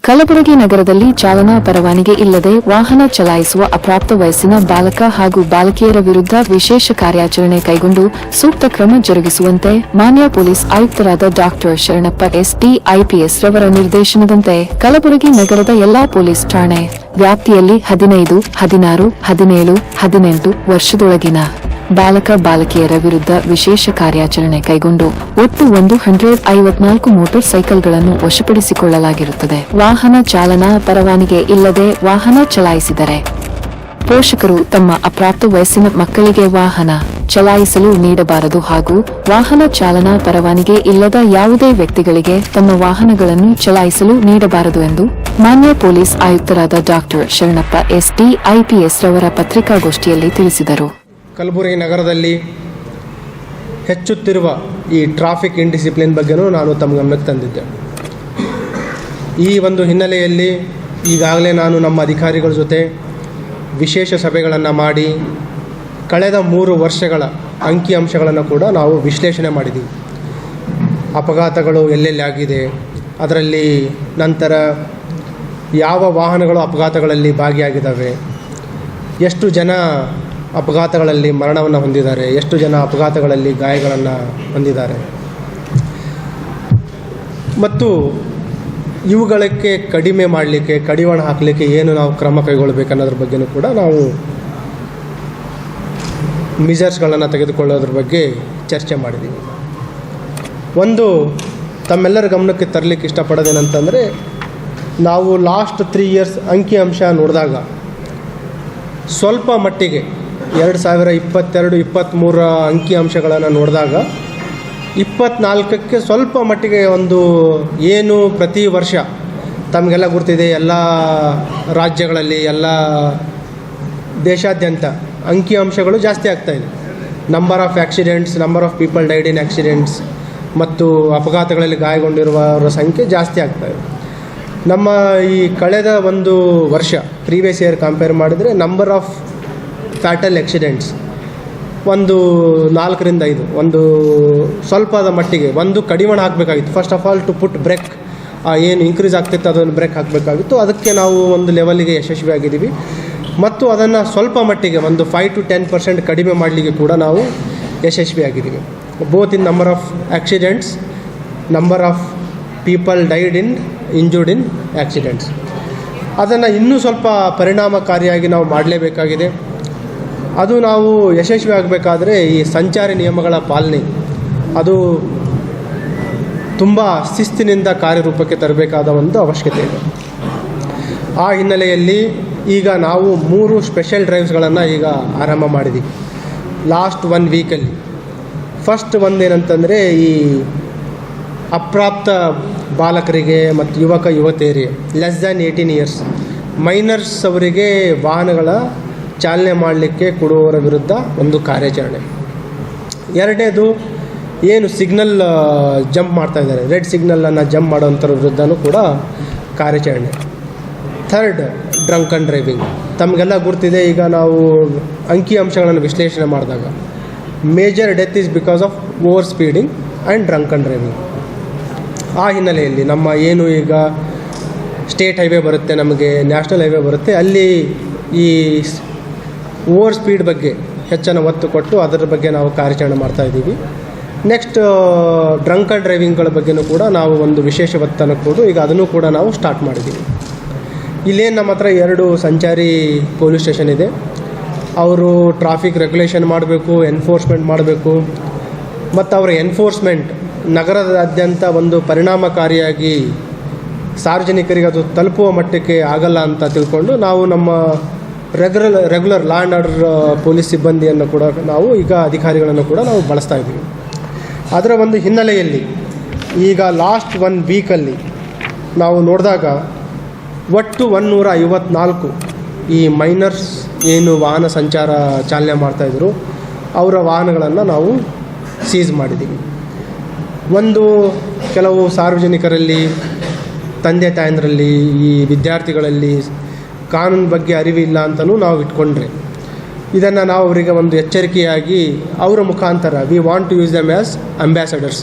ಕಲಬುರಗಿ ನಗರದಲ್ಲಿ ಚಾಲನಾ ಪರವಾನಗಿ ಇಲ್ಲದೆ ವಾಹನ ಚಲಾಯಿಸುವ ಅಪ್ರಾಪ್ತ ವಯಸ್ಸಿನ ಬಾಲಕ ಹಾಗೂ ಬಾಲಕಿಯರ ವಿರುದ್ಧ ವಿಶೇಷ ಕಾರ್ಯಾಚರಣೆ ಕೈಗೊಂಡು ಸೂಕ್ತ ಕ್ರಮ ಜರುಗಿಸುವಂತೆ ಮಾನ್ಯ ಪೊಲೀಸ್ ಆಯುಕ್ತರಾದ ಡಾ ಶರಣಪ್ಪ ಎಸ್.ಡಿ. ಐಪಿಎಸ್ ರವರ ನಿರ್ದೇಶನದಂತೆ ಕಲಬುರಗಿ ನಗರದ ಎಲ್ಲಾ ಪೊಲೀಸ್ ಠಾಣೆ ವ್ಯಾಪ್ತಿಯಲ್ಲಿ 15, 16, 17, 18 ವರ್ಷದೊಳಗಿನ ಬಾಲಕ ಬಾಲಕಿಯರ ವಿರುದ್ಧ ವಿಶೇಷ ಕಾರ್ಯಾಚರಣೆ ಕೈಗೊಂಡು ಒಟ್ಟು 154 ಮೋಟಾರ್ ಸೈಕಲ್ಗಳನ್ನು ವಶಪಡಿಸಿಕೊಳ್ಳಲಾಗಿರುತ್ತದೆ. ವಾಹನ ಚಾಲನಾ ಪರವಾನಗಿ ಇಲ್ಲದೆ ವಾಹನ ಚಲಾಯಿಸಿದರೆ ಪೋಷಕರು ತಮ್ಮ ಅಪ್ರಾಪ್ತ ವಯಸ್ಸಿನ ಮಕ್ಕಳಿಗೆ ವಾಹನ ಚಲಾಯಿಸಲು ನೀಡಬಾರದು ಹಾಗೂ ವಾಹನ ಚಾಲನಾ ಪರವಾನಗಿ ಇಲ್ಲದ ಯಾವುದೇ ವ್ಯಕ್ತಿಗಳಿಗೆ ತಮ್ಮ ವಾಹನಗಳನ್ನು ಚಲಾಯಿಸಲು ನೀಡಬಾರದು ಎಂದು ಮಾನ್ಯ ಪೊಲೀಸ್ ಆಯುಕ್ತರಾದ ಡಾ ಶರಣಪ್ಪ ಎಸ್.ಡಿ. ಐಪಿಎಸ್ ರವರ ಪತ್ರಿಕಾಗೋಷ್ಠಿಯಲ್ಲಿ ತಿಳಿಸಿದರು. ಕಲಬುರಗಿ ನಗರದಲ್ಲಿ ಹೆಚ್ಚುತ್ತಿರುವ ಈ ಟ್ರಾಫಿಕ್ ಇಂಡಿಸಿಪ್ಲಿನ್ ಬಗ್ಗೆನೂ ನಾನು ತಮ್ಮ ಗಮನಕ್ಕೆ ತಂದಿದ್ದೆ. ಈ ಒಂದು ಹಿನ್ನೆಲೆಯಲ್ಲಿ ಈಗಾಗಲೇ ನಾನು ನಮ್ಮ ಅಧಿಕಾರಿಗಳ ಜೊತೆ ವಿಶೇಷ ಸಭೆಗಳನ್ನು ಮಾಡಿ ಕಳೆದ 3 ವರ್ಷಗಳ ಅಂಕಿಅಂಶಗಳನ್ನು ಕೂಡ ನಾವು ವಿಶ್ಲೇಷಣೆ ಮಾಡಿದ್ದೀವಿ. ಅಪಘಾತಗಳು ಎಲ್ಲೆಲ್ಲಿ ಆಗಿದೆ, ಅದರಲ್ಲಿ ನಂತರ ಯಾವ ವಾಹನಗಳು ಅಪಘಾತಗಳಲ್ಲಿ ಭಾಗಿಯಾಗಿದ್ದಾವೆ, ಎಷ್ಟು ಜನ ಅಪಘಾತಗಳಲ್ಲಿ ಮರಣವನ್ನು ಹೊಂದಿದ್ದಾರೆ, ಎಷ್ಟು ಜನ ಅಪಘಾತಗಳಲ್ಲಿ ಗಾಯಗಳನ್ನು ಹೊಂದಿದ್ದಾರೆ ಮತ್ತು ಇವುಗಳಿಗೆ ಕಡಿಮೆ ಮಾಡಲಿಕ್ಕೆ, ಕಡಿವಾಣ ಹಾಕಲಿಕ್ಕೆ ಏನು ನಾವು ಕ್ರಮ ಕೈಗೊಳ್ಳಬೇಕನ್ನೋದ್ರ ಬಗ್ಗೆಯೂ ಕೂಡ ನಾವು ಮೆಜರ್ಸ್ಗಳನ್ನು ತೆಗೆದುಕೊಳ್ಳೋದ್ರ ಬಗ್ಗೆ ಚರ್ಚೆ ಮಾಡಿದ್ದೀವಿ. ಒಂದು ತಮ್ಮೆಲ್ಲರ ಗಮನಕ್ಕೆ ತರಲಿಕ್ಕೆ ಇಷ್ಟಪಡೋದೇನಂತಂದರೆ, ನಾವು ಲಾಸ್ಟ್ 3 ಇಯರ್ಸ್ ಅಂಕಿಅಂಶ ನೋಡಿದಾಗ ಸ್ವಲ್ಪ ಮಟ್ಟಿಗೆ 2022-23 ಅಂಕಿಅಂಶಗಳನ್ನು ನೋಡಿದಾಗ 24ಕ್ಕೆ ಸ್ವಲ್ಪ ಮಟ್ಟಿಗೆ ಒಂದು ಏನು ಪ್ರತಿ ವರ್ಷ ತಮಗೆಲ್ಲ ಗೊತ್ತಿದೆ, ಎಲ್ಲ ರಾಜ್ಯಗಳಲ್ಲಿ ಎಲ್ಲ ದೇಶಾದ್ಯಂತ ಅಂಕಿಅಂಶಗಳು ಜಾಸ್ತಿ ಆಗ್ತಾಯಿದೆ. Number of accidents, number of people died in accidents ಮತ್ತು ಅಪಘಾತಗಳಲ್ಲಿ ಗಾಯಗೊಂಡಿರುವವರ ಸಂಖ್ಯೆ ಜಾಸ್ತಿ ಆಗ್ತಾಯಿದೆ. ನಮ್ಮ ಈ ಕಳೆದ ಒಂದು ವರ್ಷ ಪ್ರೀವಿಯಸ್ ಇಯರ್ ಕಂಪೇರ್ ಮಾಡಿದರೆ ನಂಬರ್ ಆಫ್ ಫ್ಯಾಟಲ್ ಆಕ್ಸಿಡೆಂಟ್ಸ್ ಒಂದು 4ರಿಂದ 5 ಒಂದು ಸ್ವಲ್ಪದ ಮಟ್ಟಿಗೆ ಒಂದು ಕಡಿವಾಣ ಹಾಕಬೇಕಾಗಿತ್ತು. First of all to put brake, ಏನು ಇನ್ಕ್ರೀಸ್ ಆಗ್ತಿತ್ತು ಅದನ್ನು ಬ್ರೇಕ್ ಹಾಕಬೇಕಾಗಿತ್ತು. ಅದಕ್ಕೆ ನಾವು ಒಂದು ಲೆವೆಲ್ಗೆ ಯಶಸ್ವಿಯಾಗಿದ್ದೀವಿ ಮತ್ತು ಅದನ್ನು ಸ್ವಲ್ಪ ಮಟ್ಟಿಗೆ ಒಂದು 5 to 10% ಕಡಿಮೆ ಮಾಡಲಿಕ್ಕೆ ಕೂಡ ನಾವು ಯಶಸ್ವಿಯಾಗಿದ್ದೀವಿ. Both in number of accidents, number of people died in injured in accidents. ಅದನ್ನು ಇನ್ನೂ ಸ್ವಲ್ಪ ಪರಿಣಾಮಕಾರಿಯಾಗಿ ನಾವು ಮಾಡಲೇಬೇಕಾಗಿದೆ. ಅದು ನಾವು ಯಶಸ್ವಿ ಆಗಬೇಕಾದ್ರೆ ಈ ಸಂಚಾರಿ ನಿಯಮಗಳ ಪಾಲನೆ ಅದು ತುಂಬ ಶಿಸ್ತಿನಿಂದ ಕಾರ್ಯರೂಪಕ್ಕೆ ತರಬೇಕಾದ ಒಂದು ಅವಶ್ಯಕತೆ ಇದೆ. ಆ ಹಿನ್ನೆಲೆಯಲ್ಲಿ ಈಗ ನಾವು 3 ಸ್ಪೆಷಲ್ ಡ್ರೈವ್ಸ್ಗಳನ್ನು ಈಗ ಆರಂಭ ಮಾಡಿದ್ದೀವಿ ಲಾಸ್ಟ್ 1 ವೀಕಲ್ಲಿ. ಫಸ್ಟ್ ಒಂದೇನಂತಂದರೆ, ಈ ಅಪ್ರಾಪ್ತ ಬಾಲಕರಿಗೆ ಮತ್ತು ಯುವಕ ಯುವತಿಯರಿಗೆ ಲೆಸ್ ದ್ಯಾನ್ 18 ಇಯರ್ಸ್ ಮೈನರ್ಸ್ ಅವರಿಗೆ ವಾಹನಗಳ ಚಾಲನೆ ಮಾಡಲಿಕ್ಕೆ ಕೊಡುವವರ ವಿರುದ್ಧ ಒಂದು ಕಾರ್ಯಾಚರಣೆ. ಎರಡನೇದು, ಏನು ಸಿಗ್ನಲ್ ಜಂಪ್ ಮಾಡ್ತಾಯಿದ್ದಾರೆ, ರೆಡ್ ಸಿಗ್ನಲನ್ನು ಜಂಪ್ ಮಾಡೋವಂಥವ್ರ ವಿರುದ್ಧನೂ ಕೂಡ ಕಾರ್ಯಾಚರಣೆ. Third, drunk and driving. ತಮಗೆಲ್ಲ ಗುರ್ತಿದೆ, ಈಗ ನಾವು ಅಂಕಿಅಂಶಗಳನ್ನು ವಿಶ್ಲೇಷಣೆ ಮಾಡಿದಾಗ major death is because of over speeding and drunk and driving. ಆ ಹಿನ್ನೆಲೆಯಲ್ಲಿ ನಮ್ಮ ಏನು ಈಗ ಸ್ಟೇಟ್ ಹೈವೇ ಬರುತ್ತೆ, ನಮಗೆ ನ್ಯಾಷನಲ್ ಹೈವೇ ಬರುತ್ತೆ, ಅಲ್ಲಿ ಈ ಓವರ್ ಸ್ಪೀಡ್ ಬಗ್ಗೆ ಹೆಚ್ಚಿನ ಒತ್ತು ಕೊಟ್ಟು ಅದರ ಬಗ್ಗೆ ನಾವು ಕಾರ್ಯಾಚರಣೆ ಮಾಡ್ತಾಯಿದ್ದೀವಿ. ನೆಕ್ಸ್ಟ್, ಡ್ರಂಕ್ ಆ್ಯಂಡ್ ಡ್ರೈವಿಂಗ್ಗಳ ಬಗ್ಗೆಯೂ ಕೂಡ ನಾವು ಒಂದು ವಿಶೇಷ ಒತ್ತನ್ನು ಕೊಟ್ಟು ಈಗ ಅದನ್ನು ಕೂಡ ನಾವು ಸ್ಟಾರ್ಟ್ ಮಾಡಿದ್ದೀವಿ. ಇಲ್ಲೇನು ನಮ್ಮ ಹತ್ರ 2 ಸಂಚಾರಿ ಪೊಲೀಸ್ ಸ್ಟೇಷನ್ ಇದೆ. ಅವರು ಟ್ರಾಫಿಕ್ ರೆಗ್ಯುಲೇಷನ್ ಮಾಡಬೇಕು, ಎನ್ಫೋರ್ಸ್ಮೆಂಟ್ ಮಾಡಬೇಕು ಮತ್ತು ಅವರ ಎನ್ಫೋರ್ಸ್ಮೆಂಟ್ ನಗರದಾದ್ಯಂತ ಒಂದು ಪರಿಣಾಮಕಾರಿಯಾಗಿ ಸಾರ್ವಜನಿಕರಿಗೆ ಅದು ತಲುಪುವ ಮಟ್ಟಕ್ಕೆ ಆಗಲ್ಲ ಅಂತ ತಿಳ್ಕೊಂಡು ನಾವು ನಮ್ಮ regular law and order police ಸಿಬ್ಬಂದಿಯನ್ನು ಕೂಡ ನಾವು ಈಗ ಅಧಿಕಾರಿಗಳನ್ನು ಕೂಡ ನಾವು ಬಳಸ್ತಾ ಇದ್ದೀವಿ. ಅದರ ಒಂದು ಹಿನ್ನೆಲೆಯಲ್ಲಿ ಈಗ ಲಾಸ್ಟ್ 1 ವೀಕಲ್ಲಿ ನಾವು ನೋಡಿದಾಗ ಒಟ್ಟು 154 ಈ ಮೈನರ್ಸ್ ಏನು ವಾಹನ ಸಂಚಾರ ಚಾಲನೆ ಮಾಡ್ತಾಯಿದ್ರು ಅವರ ವಾಹನಗಳನ್ನು ನಾವು ಸೀಸ್ ಮಾಡಿದ್ದೀವಿ. ಒಂದು ಕೆಲವು ಸಾರ್ವಜನಿಕರಲ್ಲಿ, ತಂದೆ ತಾಯಂದರಲ್ಲಿ, ಈ ವಿದ್ಯಾರ್ಥಿಗಳಲ್ಲಿ ಕಾನೂನು ಬಗ್ಗೆ ಅರಿವಿಲ್ಲ ಅಂತಲೂ ನಾವು ಇಟ್ಕೊಂಡ್ರೆ ಇದನ್ನು ನಾವು ಅವರಿಗೆ ಒಂದು ಎಚ್ಚರಿಕೆಯಾಗಿ ಅವರ ಮುಖಾಂತರ we want to use them as ambassadors.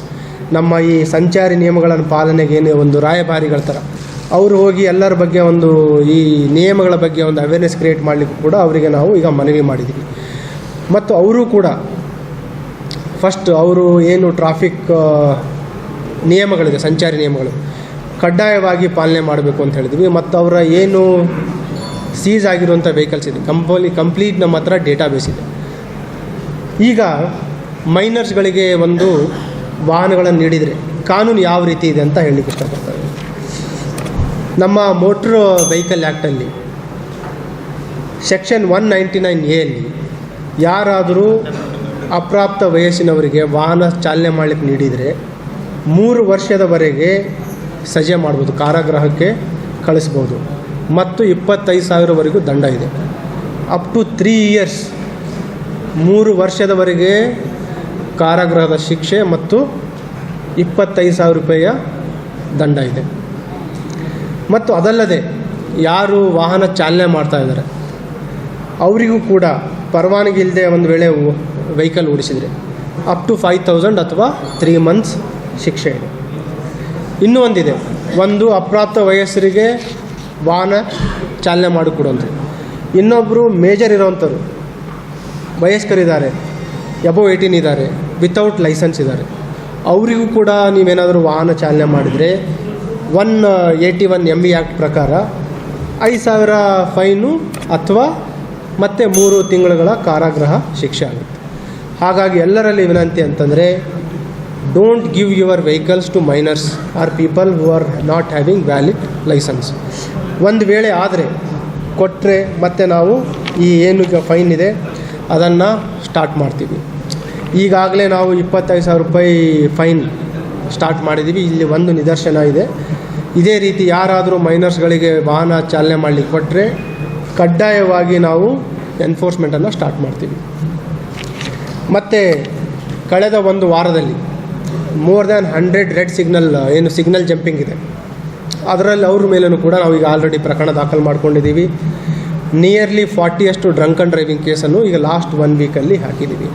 ನಮ್ಮ ಈ ಸಂಚಾರಿ ನಿಯಮಗಳನ್ನು ಪಾಲನೆಗೆ ಏನು ಒಂದು ರಾಯಭಾರಿಗಳ ಥರ ಅವರು ಹೋಗಿ ಎಲ್ಲರ ಬಗ್ಗೆ ಒಂದು ಈ ನಿಯಮಗಳ ಬಗ್ಗೆ ಒಂದು ಅವೇರ್ನೆಸ್ ಕ್ರಿಯೇಟ್ ಮಾಡಲಿಕ್ಕೂ ಕೂಡ ಅವರಿಗೆ ನಾವು ಈಗ ಮನವಿ ಮಾಡಿದ್ದೀವಿ. ಮತ್ತು ಅವರು ಕೂಡ ಫಸ್ಟ್ ಅವರು ಏನು ಟ್ರಾಫಿಕ್ ನಿಯಮಗಳಿದೆ, ಸಂಚಾರಿ ನಿಯಮಗಳು ಕಡ್ಡಾಯವಾಗಿ ಪಾಲನೆ ಮಾಡಬೇಕು ಅಂತ ಹೇಳಿದ್ವಿ. ಮತ್ತು ಅವರ ಏನು ಸೀಸ್ ಆಗಿರುವಂಥ ವೆಹಿಕಲ್ಸ್ ಇದೆ ಕಂಪ್ಲೀಟ್ ನಮ್ಮ ಹತ್ರ ಡೇಟಾಬೇಸ್ ಇದೆ. ಈಗ ಮೈನರ್ಸ್ಗಳಿಗೆ ಒಂದು ವಾಹನಗಳನ್ನು ನೀಡಿದರೆ ಕಾನೂನು ಯಾವ ರೀತಿ ಇದೆ ಅಂತ ಹೇಳಲಿಕ್ಕೆ ಇಷ್ಟಪಡ್ತಾರೆ. ನಮ್ಮ ಮೋಟ್ರ್ ವೆಹಿಕಲ್ ಆ್ಯಕ್ಟಲ್ಲಿ ಸೆಕ್ಷನ್ 199A ಯಾರಾದರೂ ಅಪ್ರಾಪ್ತ ವಯಸ್ಸಿನವರಿಗೆ ವಾಹನ ಚಾಲನೆ ಮಾಡಲಿಕ್ಕೆ ನೀಡಿದರೆ 3 ವರ್ಷದವರೆಗೆ ಸಜೆ ಮಾಡ್ಬೋದು, ಕಾರಾಗೃಹಕ್ಕೆ ಕಳಿಸ್ಬೋದು ಮತ್ತು 25,000ವರೆಗೂ ದಂಡ ಇದೆ. ಅಪ್ ಟು 3 ಇಯರ್ಸ್ 3 ವರ್ಷದವರೆಗೆ ಕಾರಾಗೃಹದ ಶಿಕ್ಷೆ ಮತ್ತು 25,000 ರೂಪಾಯಿಯ ದಂಡ ಇದೆ. ಮತ್ತು ಅದಲ್ಲದೆ ಯಾರು ವಾಹನ ಚಾಲನೆ ಮಾಡ್ತಾ ಇದ್ದಾರೆ ಅವರಿಗೂ ಕೂಡ ಪರವಾನಗಿ ಇಲ್ಲದೆ ಒಂದು ವೇಳೆ ವೆಹಿಕಲ್ ಓಡಿಸಿದರೆ ಅಪ್ ಟು 5,000 ಅಥವಾ 3 ಮಂತ್ಸ್ ಶಿಕ್ಷೆ ಇದೆ. ಇನ್ನೂ ಒಂದಿದೆ, ಒಂದು ಅಪ್ರಾಪ್ತ ವಯಸ್ಸರಿಗೆ ವಾಹನ ಚಾಲನೆ ಮಾಡಿಕೊಡುವಂಥದ್ದು. ಇನ್ನೊಬ್ಬರು ಮೇಜರ್ ಇರೋವಂಥವ್ರು ವಯಸ್ಕರಿದ್ದಾರೆ, ಎಬೋ 18 ಇದ್ದಾರೆ, ವಿತೌಟ್ ಲೈಸೆನ್ಸ್ ಇದ್ದಾರೆ, ಅವರಿಗೂ ಕೂಡ ನೀವೇನಾದರೂ ವಾಹನ ಚಾಲನೆ ಮಾಡಿದರೆ 181 ME ಆ್ಯಕ್ಟ್ ಪ್ರಕಾರ 5,000 ಫೈನು ಅಥವಾ ಮತ್ತೆ 3 ತಿಂಗಳುಗಳ ಕಾರಾಗೃಹ ಶಿಕ್ಷೆ ಆಗುತ್ತೆ. ಹಾಗಾಗಿ ಎಲ್ಲರಲ್ಲಿ ವಿನಂತಿ ಅಂತಂದರೆ, don't give your vehicles to minors or people who are not having valid licence. ಒಂದು ವೇಳೆ ಆದರೆ ಕೊಟ್ಟರೆ ಮತ್ತೆ ನಾವು ಈ ಏನು ಈಗ ಫೈನ್ ಇದೆ ಅದನ್ನು ಸ್ಟಾರ್ಟ್ ಮಾಡ್ತೀವಿ. ಈಗಾಗಲೇ ನಾವು 25,000 ರೂಪಾಯಿ ಫೈನ್ ಸ್ಟಾರ್ಟ್ ಮಾಡಿದ್ದೀವಿ. ಇಲ್ಲಿ ಒಂದು ನಿದರ್ಶನ ಇದೆ. ಇದೇ ರೀತಿ ಯಾರಾದರೂ ಮೈನರ್ಸ್ಗಳಿಗೆ ವಾಹನ ಚಾಲನೆ ಮಾಡಲಿಕ್ಕೆ ಕೊಟ್ಟರೆ ಕಡ್ಡಾಯವಾಗಿ ನಾವು ಎನ್ಫೋರ್ಸ್ಮೆಂಟನ್ನು ಸ್ಟಾರ್ಟ್ ಮಾಡ್ತೀವಿ. ಮತ್ತು ಕಳೆದ ಒಂದು ವಾರದಲ್ಲಿ more than 100 red signal jumping ಇದೆ. ಅದರಲ್ಲಿ ಅವ್ರ ಮೇಲೂ ಕೂಡ ನಾವು ಈಗ ಆಲ್ರೆಡಿ ಪ್ರಕರಣ ದಾಖಲು ಮಾಡ್ಕೊಂಡಿದ್ದೀವಿ. ನಿಯರ್ಲಿ 40 ಡ್ರಂಕ್ ಆ್ಯಂಡ್ ಡ್ರೈವಿಂಗ್ ಕೇಸನ್ನು ಈಗ ಲಾಸ್ಟ್ 1 ವೀಕಲ್ಲಿ ಹಾಕಿದ್ದೀವಿ.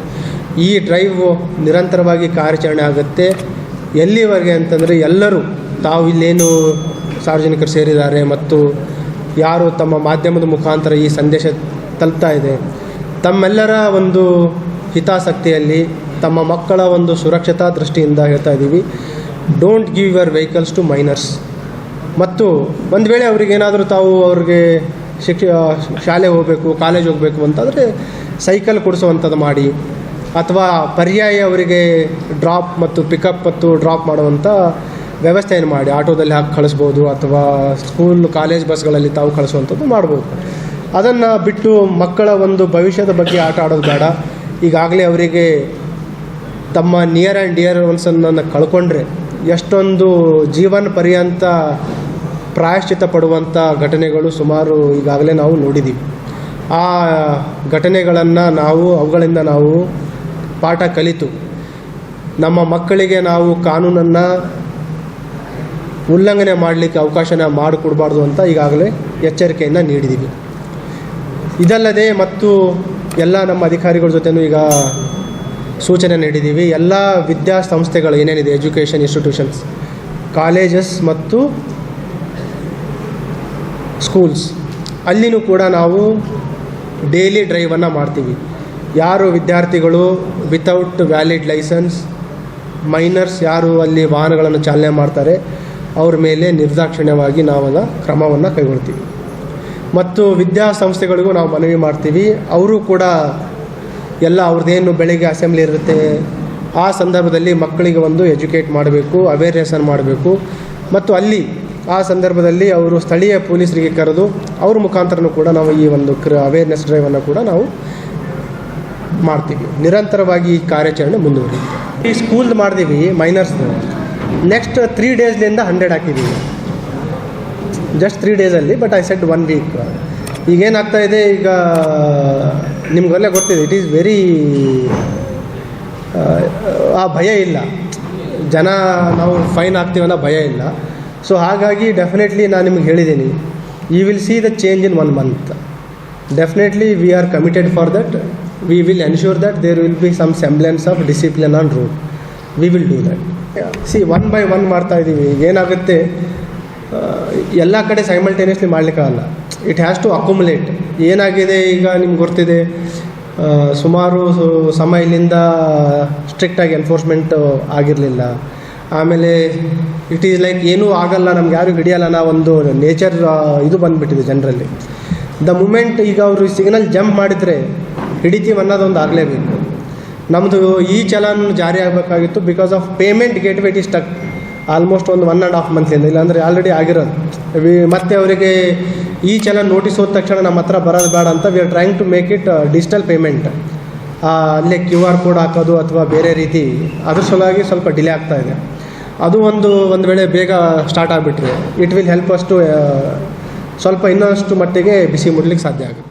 ಈ ಡ್ರೈವ್ ನಿರಂತರವಾಗಿ ಕಾರ್ಯಾಚರಣೆ ಆಗುತ್ತೆ. ಎಲ್ಲಿವರೆಗೆ ಅಂತಂದರೆ ಎಲ್ಲರೂ ತಾವು ಇಲ್ಲೇನು ಸಾರ್ವಜನಿಕರು ಸೇರಿದ್ದಾರೆ ಮತ್ತು ಯಾರು ತಮ್ಮ ಮಾಧ್ಯಮದ ಮುಖಾಂತರ ಈ ಸಂದೇಶ ತಲುಪ್ತಾ ಇದೆ, ತಮ್ಮೆಲ್ಲರ ಒಂದು ಹಿತಾಸಕ್ತಿಯಲ್ಲಿ ತಮ್ಮ ಮಕ್ಕಳ ಒಂದು ಸುರಕ್ಷತಾ ದೃಷ್ಟಿಯಿಂದ ಹೇಳ್ತಾ ಇದ್ದೀವಿ, don't give your vehicles to minors. ಮತ್ತು ಒಂದು ವೇಳೆ ಅವ್ರಿಗೇನಾದರೂ ಅವ್ರಿಗೆ ಶಾಲೆ ಹೋಗಬೇಕು, ಕಾಲೇಜ್ ಹೋಗಬೇಕು ಅಂತಂದರೆ ಸೈಕಲ್ ಕೊಡಿಸುವಂಥದ್ದು ಮಾಡಿ, ಅಥವಾ ಪರ್ಯಾಯ ಅವರಿಗೆ ಡ್ರಾಪ್ ಮತ್ತು ಪಿಕಪ್ ಮತ್ತು ಡ್ರಾಪ್ ಮಾಡುವಂಥ ವ್ಯವಸ್ಥೆಯನ್ನು ಮಾಡಿ ಆಟೋದಲ್ಲಿ ಹಾಕಿ ಕಳಿಸ್ಬೋದು, ಅಥವಾ ಸ್ಕೂಲ್ ಕಾಲೇಜ್ ಬಸ್ಗಳಲ್ಲಿ ತಾವು ಕಳಿಸುವಂಥದ್ದು ಮಾಡ್ಬೋದು. ಅದನ್ನು ಬಿಟ್ಟು ಮಕ್ಕಳ ಒಂದು ಭವಿಷ್ಯದ ಬಗ್ಗೆ ಆಟ ಆಡೋದು ಬೇಡ. ಈಗಾಗಲೇ ಅವರಿಗೆ ತಮ್ಮ ನಿಯರ್ ಆ್ಯಂಡ್ ಡಿಯರ್ ಒನ್ಸನ್ನು ಕಳ್ಕೊಂಡ್ರೆ ಎಷ್ಟೊಂದು ಜೀವನ ಪರ್ಯಂತ ಪ್ರಾಯಶ್ಚಿತ್ತ ಪಡುವಂಥ ಘಟನೆಗಳು ಸುಮಾರು ಈಗಾಗಲೇ ನಾವು ನೋಡಿದ್ದೀವಿ. ಆ ಘಟನೆಗಳನ್ನು ಅವುಗಳಿಂದ ನಾವು ಪಾಠ ಕಲಿತು ನಮ್ಮ ಮಕ್ಕಳಿಗೆ ನಾವು ಕಾನೂನನ್ನು ಉಲ್ಲಂಘನೆ ಮಾಡಲಿಕ್ಕೆ ಅವಕಾಶನ ಮಾಡಿಕೊಡ್ಬಾರ್ದು ಅಂತ ಈಗಾಗಲೇ ಎಚ್ಚರಿಕೆಯನ್ನು ನೀಡಿದ್ದೀವಿ. ಇದಲ್ಲದೆ ಮತ್ತು ಎಲ್ಲ ನಮ್ಮ ಅಧಿಕಾರಿಗಳ ಜೊತೆನೂ ಈಗ ಸೂಚನೆ ನೀಡಿದ್ದೀವಿ. ಎಲ್ಲ ವಿದ್ಯಾಸಂಸ್ಥೆಗಳು ಏನೇನಿದೆ, ಎಜುಕೇಷನ್ ಇನ್ಸ್ಟಿಟ್ಯೂಷನ್ಸ್, ಕಾಲೇಜಸ್ ಮತ್ತು ಸ್ಕೂಲ್ಸ್, ಅಲ್ಲಿನೂ ಕೂಡ ನಾವು ಡೈಲಿ ಡ್ರೈವನ್ನು ಮಾಡ್ತೀವಿ. ಯಾರು ವಿದ್ಯಾರ್ಥಿಗಳು ವಿತೌಟ್ ವ್ಯಾಲಿಡ್ ಲೈಸೆನ್ಸ್, ಮೈನರ್ಸ್ ಯಾರು ಅಲ್ಲಿ ವಾಹನಗಳನ್ನು ಚಾಲನೆ ಮಾಡ್ತಾರೆ ಅವ್ರ ಮೇಲೆ ನಿರ್ದಾಕ್ಷಿಣ್ಯವಾಗಿ ನಾವು ಕ್ರಮವನ್ನು ಕೈಗೊಳ್ತೀವಿ. ಮತ್ತು ವಿದ್ಯಾಸಂಸ್ಥೆಗಳಿಗೂ ನಾವು ಮನವಿ ಮಾಡ್ತೀವಿ, ಅವರು ಕೂಡ ಎಲ್ಲ ಅವ್ರದ್ದೇನು ಬೆಳಗ್ಗೆ ಅಸೆಂಬ್ಲಿ ಇರುತ್ತೆ ಆ ಸಂದರ್ಭದಲ್ಲಿ ಮಕ್ಕಳಿಗೆ ಒಂದು ಎಜುಕೇಟ್ ಮಾಡಬೇಕು, ಅವೇರ್ನೆಸ್ಸನ್ನು ಮಾಡಬೇಕು. ಮತ್ತು ಅಲ್ಲಿ ಆ ಸಂದರ್ಭದಲ್ಲಿ ಅವರು ಸ್ಥಳೀಯ ಪೊಲೀಸರಿಗೆ ಕರೆದು ಅವ್ರ ಮುಖಾಂತರನೂ ಕೂಡ ನಾವು ಈ ಒಂದು ಅವೇರ್ನೆಸ್ ಡ್ರೈವನ್ನು ಕೂಡ ನಾವು ಮಾಡ್ತೀವಿ. ನಿರಂತರವಾಗಿ ಈ ಕಾರ್ಯಾಚರಣೆ ಮುಂದುವರಿಯುತ್ತೆ. ಈ ಸ್ಕೂಲ್ದು ಮಾಡಿದೀವಿ ಮೈನರ್ಸ್ದು, ನೆಕ್ಸ್ಟ್ 3 ಡೇಸ್ಲಿಂದ 100 ಹಾಕಿದ್ದೀವಿ, ಜಸ್ಟ್ 3 ಡೇಸಲ್ಲಿ. But I said 1 week. ಈಗೇನಾಗ್ತಾ ಇದೆ, ಈಗ ನಿಮ್ಗೆಲ್ಲ ಗೊತ್ತಿದೆ, ಇಟ್ ಈಸ್ ವೆರಿ ಆ ಭಯ ಇಲ್ಲ, ಜನ ನಾವು ಫೈನ್ ಹಾಕ್ತೀವನ್ನೋ ಭಯ ಇಲ್ಲ. ಸೊ ಹಾಗಾಗಿ ಡೆಫಿನೆಟ್ಲಿ ನಾನು ನಿಮ್ಗೆ ಹೇಳಿದ್ದೀನಿ, you will see the change in 1 month. Definitely we are committed for that. We will ensure that there will be some semblance of discipline on road. We will do that. ಸಿ 1 by 1 ಮಾಡ್ತಾ ಇದ್ದೀವಿ. ಏನಾಗುತ್ತೆ, ಎಲ್ಲ ಕಡೆ simultaneously ಮಾಡಲಿಕ್ಕಾಗಲ್ಲ. It has to accumulate. ಏನಾಗಿದೆ ಈಗ ನಿಮ್ಗೆ ಗೊತ್ತಿದೆ, ಸುಮಾರು ಸಮಯದಿಂದ ಸ್ಟ್ರಿಕ್ಟಾಗಿ ಎನ್ಫೋರ್ಸ್ಮೆಂಟ್ ಆಗಿರಲಿಲ್ಲ. ಆಮೇಲೆ ಇಟ್ ಈಸ್ ಲೈಕ್ ಏನೂ ಆಗಲ್ಲ, ನಮ್ಗೆ ಯಾರು ಹಿಡಿಯಲ್ಲ ಅನ್ನೋ ಒಂದು ನೇಚರ್ ಇದು ಬಂದುಬಿಟ್ಟಿದೆ ಜನರಲ್ಲಿ. ದ ಮೂಮೆಂಟ್ ಈಗ ಅವರು ಸಿಗ್ನಲ್ ಜಂಪ್ ಮಾಡಿದರೆ ಹಿಡಿತೀವಿ ಅನ್ನೋದೊಂದು ಆಗಲೇಬೇಕು. ನಮ್ಮದು ಈ ಚಲನ್ ಜಾರಿ ಆಗಬೇಕಾಗಿತ್ತು. Because of payment gateway it is stuck almost ಒಂದು 1.5 ಮಂತ್ಲಿಂದ, ಇಲ್ಲಾಂದರೆ ಆಲ್ರೆಡಿ ಆಗಿರೋದು. ಮತ್ತು ಅವರಿಗೆ ಈ ಚಲನ್ ನೋಟಿಸ್ ಹೋದ ತಕ್ಷಣ ನಮ್ಮ ಹತ್ರ ಬರೋದು ಬೇಡ ಅಂತ we are trying to make it digital payment. ಅಲ್ಲೇ QR ಕೋಡ್ ಹಾಕೋದು ಅಥವಾ ಬೇರೆ ರೀತಿ, ಅದ್ರ ಸಲುವಾಗಿ ಸ್ವಲ್ಪ ಡಿಲೇ ಆಗ್ತಾ ಇದೆ. ಅದು ಒಂದು ವೇಳೆ ಬೇಗ ಸ್ಟಾರ್ಟ್ ಆಗಿಬಿಟ್ರೆ it will help us to ಸ್ವಲ್ಪ ಇನ್ನಷ್ಟು ಮಟ್ಟಿಗೆ ಬಿಸಿ ಮುಡ್ಲಿಕ್ಕೆ ಸಾಧ್ಯ ಆಗುತ್ತೆ.